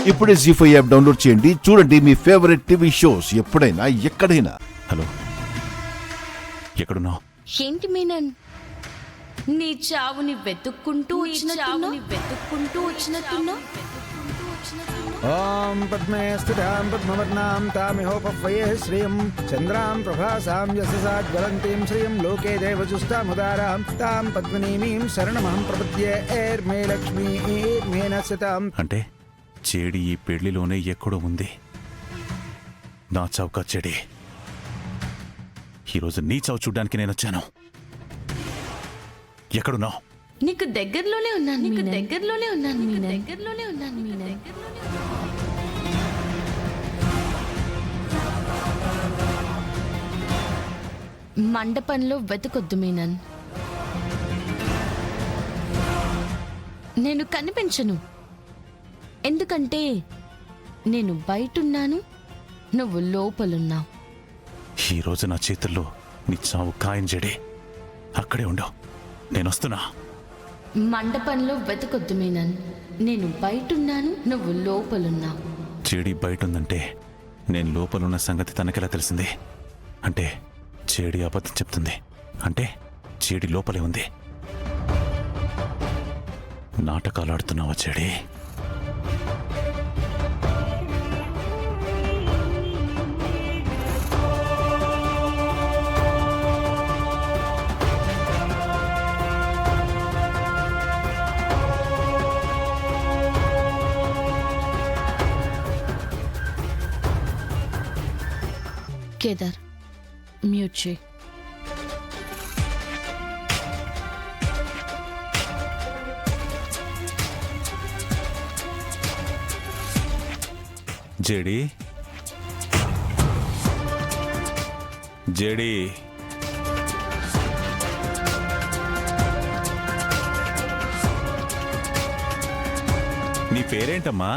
ఇప్పుడే జీ5 app download చేయండి. చూడండి మీ ఫేవరెట్ టీవీ షోస్ ఎప్పుడైనా ఎక్కడైనా. హలో, ఎక్కడున్నావు? ఏంటి మీనన్, నీ చావుని వెతుక్కుంటూ వచ్చినట్టున్నా? ఓం పద్మే స్థితాం పద్మవర్ణాం తామిహోపవయే శ్రియం చంద్రాం ప్రభాసాం యశసా జ్వలంతీం శ్రియం లోకే దేవజుస్తాముదారాం తాం పద్మినీమీం శరణమహం ప్రపద్యే ఏర్మే లక్ష్మీ ఏర్మే నశ్యతాం. అంటే చెడి ఈ పెళ్లిలోనే ఎక్కడో ఉంది. నా చౌక చెడి. ఈరోజు నీ చావు చూడ్డానికి నేను వచ్చాను. ఎక్కడున్నావు? నీకు దగ్గరలోనే ఉన్నాను మీనన్. మండపంలో వెతకొద్దు మీనన్. నేను కనిపించను. ఎందుకంటే నేను బయటున్నాను, నువ్వు లోపలున్నావు. ఈరోజు నా చేతుల్లో నీ చావు ఖాయం చెడి. అక్కడే ఉండవు, నేను వస్తున్నా. మండపంలో వెతకొద్దు మీనన్. నేను బయటున్నాను, నువ్వు లోపలున్నావు. చెడి బయట ఉందంటే నేను లోపలున్న సంగతి తనకెలా తెలిసింది? అంటే చెడి అబద్ధం చెప్తుంది. అంటే చెడి లోపలే ఉంది. నాటకాలు ఆడుతున్నావా చెడి? కేదార్, మ్యూట్ చేయి. జేడి, జేడి, నీ పేరేంటమ్మా?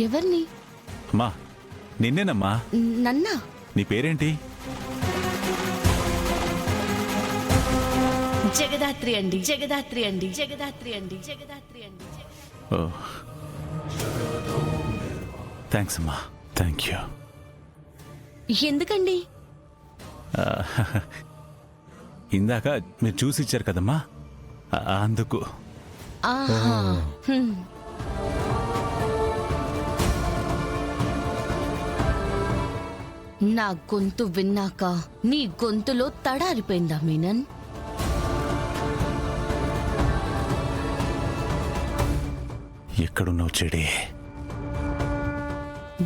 ఎవరిని? అమ్మా, నిన్నేనమ్మా. నన్నా? నీ పేరేంటి? జగదాత్రి అండి. ఓ, థ్యాంక్స్ అమ్మా. Thank you. ఎందుకండి? ఇందాక మీరు చూసి ఇచ్చారు కదమ్మా, అందుకు. ఆహా. నా గొంతు విన్నాక నీ గొంతులో తడారిపోయిందా మీనన్? ఎక్కడున్నావు చెడి?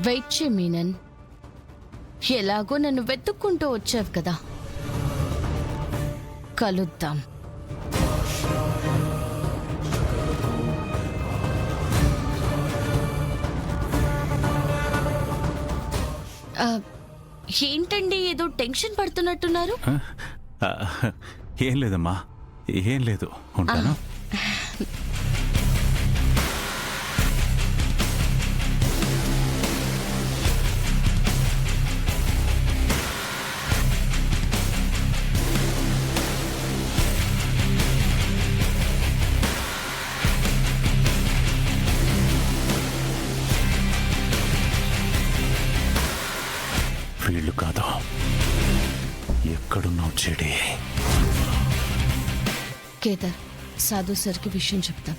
వెయిట్ చే మీనన్. ఎలాగో నన్ను వెతుక్కుంటూ వచ్చావు కదా, కలుద్దాం. ఏంటండి, ఏదో టెన్షన్ పడుతున్నట్టున్నారు? ఏం లేదమ్మా, ఏం లేదు. ఉంటాను. వీళ్ళు కాదు. ఎక్కడున్నావు చెడి? కేదార్, సాధు సార్కి విషయం చెప్తాం.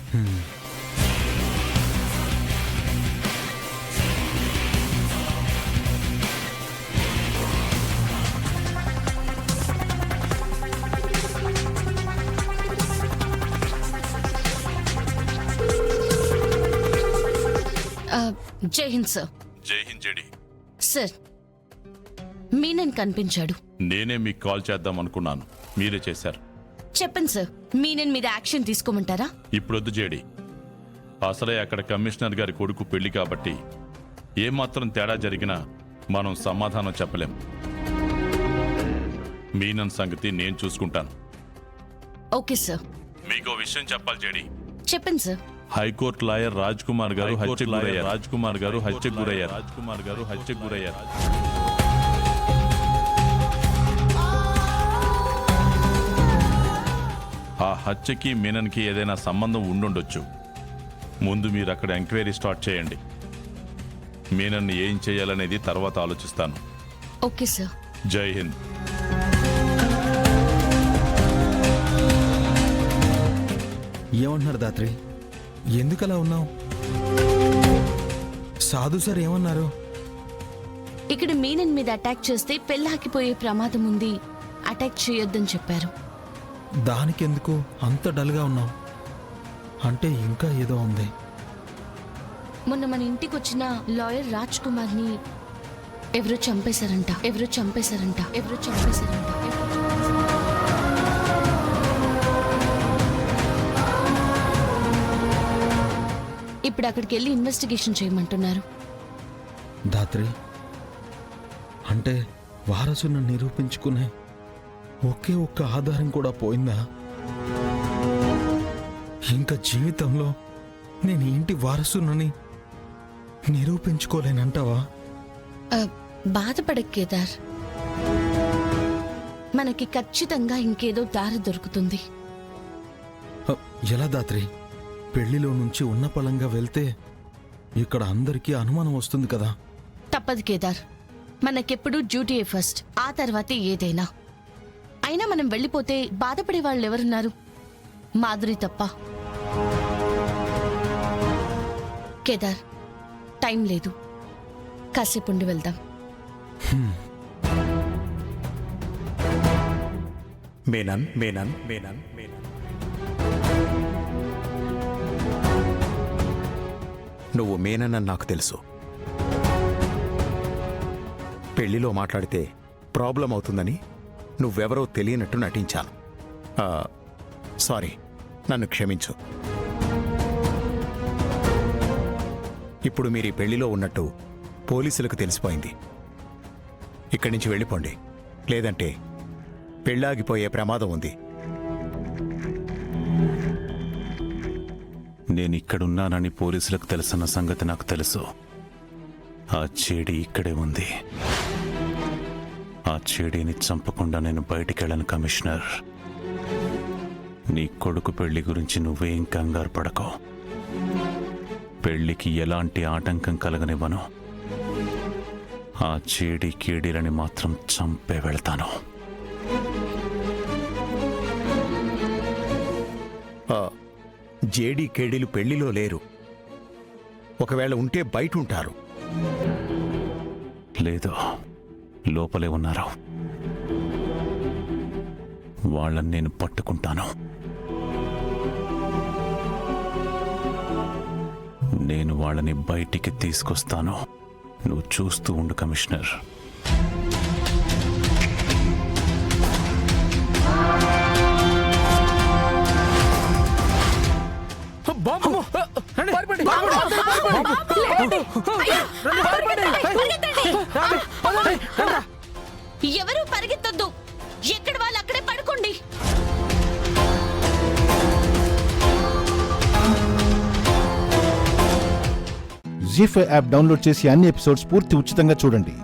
జై హింద్ సార్. జై హింద్ జేడి. సార్, మీనన్ కనిపించాడు. నేనే మీకు కాల్ చేద్దాం అనుకున్నాను, మీరే చేశారు. చెప్పండి సార్, మీనన్ మీద యాక్షన్ తీసుకోమంటారా? ఇప్పుడొద్దు జేడి. అసలే అక్కడ కమిషనర్ గారి కొడుకు పెళ్లి కాబట్టి ఏమాత్రం తేడా జరిగినా మనం సమాధానం చెప్పలేం. మీనన్ సంగతి నేను చూసుకుంటాను. Okay sir. మీకో విషయం చెప్పాలి జేడి. చెప్పండి sir. High court lawyer Raj Kumar గారు హత్యకు గురయ్యారు. ఆ హత్యకి మీనన్కి ఏదైనా సంబంధం ఉండుండొచ్చు. ముందు మీరు అక్కడ ఎంక్వైరీ స్టార్ట్ చేయండి. మీనన్ని ఏం చేయాలనేది తర్వాత ఆలోచిస్తాను. Okay sir. జై హింద్. ఏమంటున్నారు దాత్రి? ఎందుకలా ఉన్నావు? సాధు సార్ ఏమన్నారు? ఇక్కడ మీనన్ మీద అటాక్ చేస్తే పెళ్ళాకిపోయే ప్రమాదం ఉంది, అటాక్ చేయొద్దని చెప్పారు. దానికెందుకు అంత డల్గా ఉన్నావు? అంటే ఇంకా ఏదో ఉంది. మొన్న మన ఇంటికి వచ్చిన లాయర్ రాజ్ కుమార్ ని ఎవరో చంపేశారంట. ఇప్పుడు అక్కడికి వెళ్ళి ఇన్వెస్టిగేషన్ చేయమంటున్నారు. దాత్రి, అంటే వారసును నిరూపించుకునే ఒకే ఒక్క ఆధారం కూడా పోయిందా? ఇంకా జీవితంలో నేను ఇంటి వారసునని నిరూపించుకోలేనంటావా? బాధపడకు కేదార్, మనకి ఖచ్చితంగా ఇంకేదో దారి దొరుకుతుంది. ఎలా దాత్రి? పెళ్లిలో నుంచి ఉన్న పలంగా వెళ్తే ఇక్కడ అందరికీ అనుమానం వస్తుంది కదా. తప్పదు కేదార్, మనకెప్పుడు డ్యూటీయే ఫస్ట్, ఆ తర్వాతే ఏదైనా. అయినా మనం వెళ్ళిపోతే బాధపడే వాళ్ళు ఎవరున్నారు? మాధురి తప్ప. కేదార్, టైం లేదు, కాసేపు ఉండి వెళ్దాం. మేనన్ నువ్వు మేనన్ అని నాకు తెలుసు. పెళ్లిలో మాట్లాడితే ప్రాబ్లం అవుతుందని నువ్వెవరో తెలియనట్టు నటించాను. సారీ, నన్ను క్షమించు. ఇప్పుడు మీరు ఈ పెళ్లిలో ఉన్నట్టు పోలీసులకు తెలిసిపోయింది. ఇక్కడి నుంచి వెళ్ళిపోండి, లేదంటే పెళ్ళాగిపోయే ప్రమాదం ఉంది. నేను ఇక్కడున్నానని పోలీసులకు తెలుసన్న సంగతి నాకు తెలుసు. ఆ చేడి ఇక్కడే ఉంది. ఆ చేడిని చంపకుండా నేను బయటికెళ్ళను కమిషనర్. నీ కొడుకు పెళ్లి గురించి నువ్వేం కంగారు పడకో. పెళ్లికి ఎలాంటి ఆటంకం కలగనివ్వను. ఆ చేడి కేడీలని మాత్రం చంపే వెళ్తాను. జేడీ కేడీలు పెళ్లిలో లేరు. ఒకవేళ ఉంటే బయట ఉంటారు. లేదు, లోపలే ఉన్నారు. వాళ్ళని నేను పట్టుకుంటాను. నేను వాళ్ళని బయటికి తీసుకొస్తాను. నువ్వు చూస్తూ ఉండు కమిషనర్. ఎవరు పరిగెత్తొద్దు, ఎక్కడ వాళ్ళు అక్కడే పడుకోండి. జీ5 యాప్ డౌన్లోడ్ చేసి అన్ని ఎపిసోడ్స్ పూర్తి ఉచితంగా చూడండి.